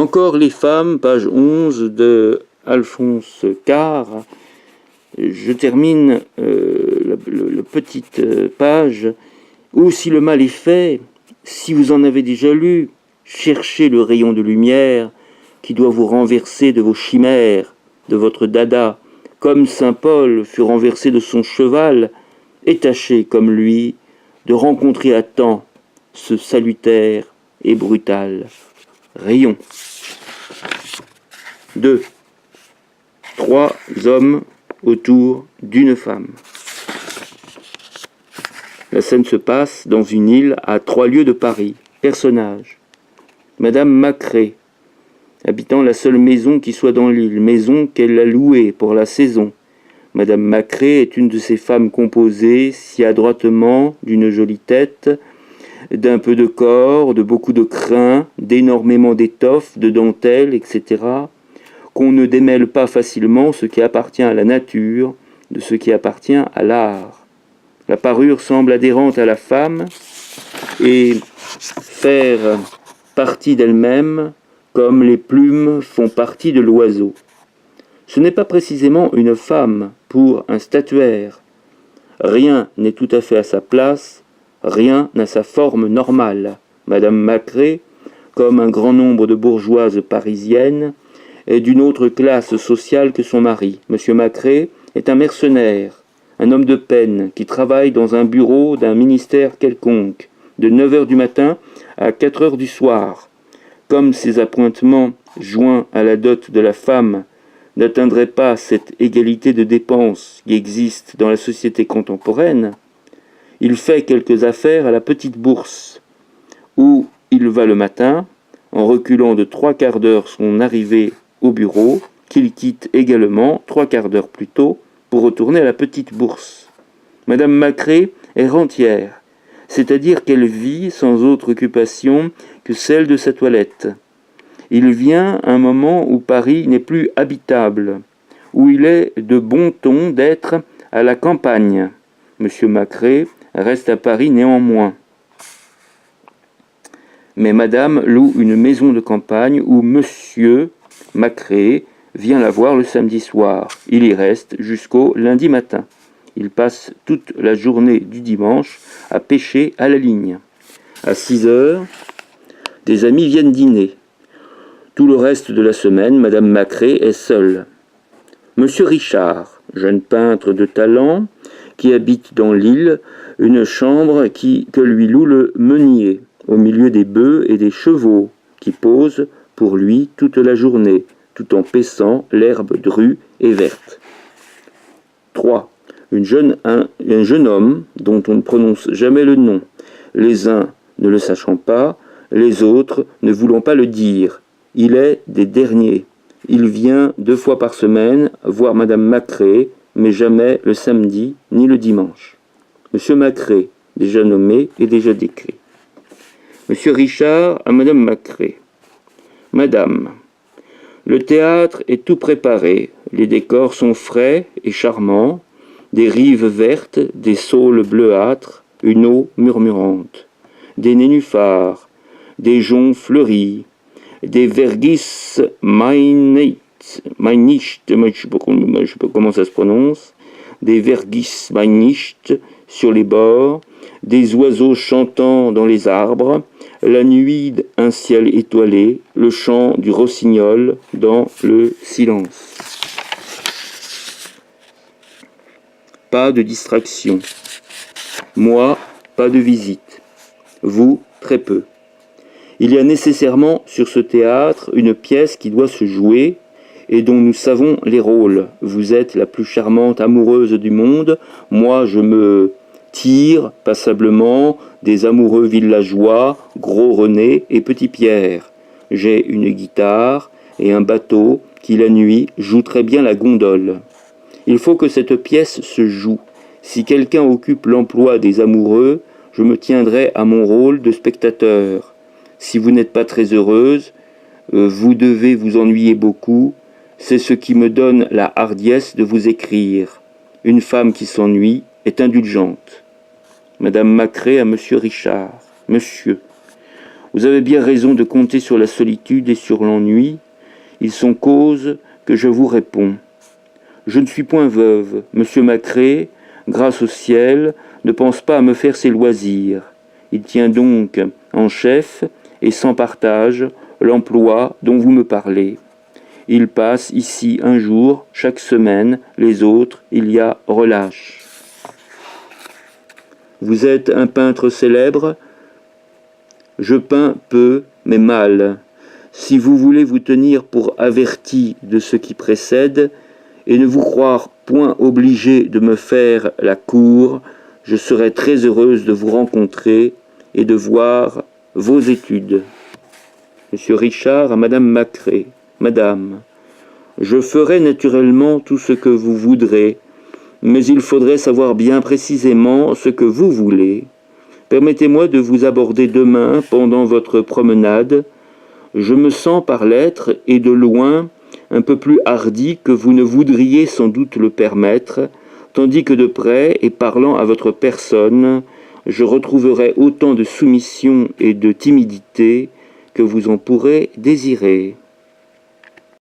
Encore les femmes, page 11 de Alphonse Karr. Je termine la petite page où si le mal est fait, si vous en avez déjà lu, cherchez le rayon de lumière qui doit vous renverser de vos chimères, de votre dada, comme saint Paul fut renversé de son cheval, et tâchez, comme lui, de rencontrer à temps ce salutaire et brutal rayon. 2. 3 hommes autour d'une femme. La scène se passe dans une île à 3 lieues de Paris. Personnage: Madame Macré, habitant la seule maison qui soit dans l'île, maison qu'elle a louée pour la saison. Madame Macré est une de ces femmes composées si adroitement d'une jolie tête, d'un peu de corps, de beaucoup de crin, d'énormément d'étoffes, de dentelles, etc., qu'on ne démêle pas facilement ce qui appartient à la nature de ce qui appartient à l'art. La parure semble adhérente à la femme et faire partie d'elle-même comme les plumes font partie de l'oiseau. Ce n'est pas précisément une femme pour un statuaire. Rien n'est tout à fait à sa place, rien n'a sa forme normale. Madame Macré, comme un grand nombre de bourgeoises parisiennes, est d'une autre classe sociale que son mari. Monsieur Macré est un mercenaire, un homme de peine qui travaille dans un bureau d'un ministère quelconque, de 9 heures du matin à 4 heures du soir. Comme ses appointements, joints à la dot de la femme, n'atteindraient pas cette égalité de dépenses qui existe dans la société contemporaine, il fait quelques affaires à la petite bourse, où il va le matin, en reculant de 3/4 d'heure son arrivée au bureau, qu'il quitte également 3/4 d'heure plus tôt pour retourner à la petite bourse. Madame Macré est rentière, c'est-à-dire qu'elle vit sans autre occupation que celle de sa toilette. Il vient un moment où Paris n'est plus habitable, où il est de bon ton d'être à la campagne. Monsieur Macré reste à Paris néanmoins. Mais madame loue une maison de campagne où monsieur Macré vient la voir le samedi soir. Il y reste jusqu'au lundi matin. Il passe toute la journée du dimanche à pêcher à la ligne. À 6 heures, des amis viennent dîner. Tout le reste de la semaine, madame Macré est seule. Monsieur Richard, jeune peintre de talent, qui habite dans l'île, une chambre que lui loue le meunier, au milieu des bœufs et des chevaux, qui posent pour lui toute la journée, tout en paissant l'herbe drue et verte. 3. Un jeune homme dont on ne prononce jamais le nom, les uns ne le sachant pas, les autres ne voulant pas le dire. Il est des derniers. Il vient 2 fois par semaine voir madame Macré, mais jamais le samedi ni le dimanche. Monsieur Macré, déjà nommé et déjà décrit. Monsieur Richard à madame Macré. Madame, le théâtre est tout préparé, les décors sont frais et charmants, des rives vertes, des saules bleuâtres, une eau murmurante, des nénuphars, des joncs fleuris, des vergis meinicht, je sais pas comment ça se prononce, des vergis meinicht sur les bords, des oiseaux chantant dans les arbres, la nuit un ciel étoilé, le chant du rossignol dans le silence. Pas de distraction. Moi, pas de visite. Vous, très peu. Il y a nécessairement sur ce théâtre une pièce qui doit se jouer et dont nous savons les rôles. Vous êtes la plus charmante amoureuse du monde, moi je me tire passablement des amoureux villageois, Gros René et Petit Pierre. J'ai une guitare et un bateau qui la nuit joue très bien la gondole. Il faut que cette pièce se joue. Si quelqu'un occupe l'emploi des amoureux, je me tiendrai à mon rôle de spectateur. Si vous n'êtes pas très heureuse, vous devez vous ennuyer beaucoup, c'est ce qui me donne la hardiesse de vous écrire. Une femme qui s'ennuie est indulgente. Madame Macré à monsieur Richard. Monsieur, Vous avez bien raison de compter sur la solitude et sur l'ennui. Ils sont cause que je vous réponds. Je ne suis point veuve. Monsieur Macré, grâce au ciel, ne pense pas à me faire ses loisirs. Il tient donc en chef et sans partage l'emploi dont vous me parlez. Il passe ici un jour chaque semaine, les autres, il y a relâche. Vous êtes un peintre célèbre? Je peins peu, mais mal. Si vous voulez vous tenir pour averti de ce qui précède, et ne vous croire point obligé de me faire la cour, je serai très heureuse de vous rencontrer et de voir vos études. Monsieur Richard à Madame Macré. Madame, je ferai naturellement tout ce que vous voudrez, mais il faudrait savoir bien précisément ce que vous voulez. Permettez-moi de vous aborder demain pendant votre promenade. Je me sens par l'être et de loin un peu plus hardi que vous ne voudriez sans doute le permettre, tandis que de près et parlant à votre personne, je retrouverai autant de soumission et de timidité que vous en pourrez désirer.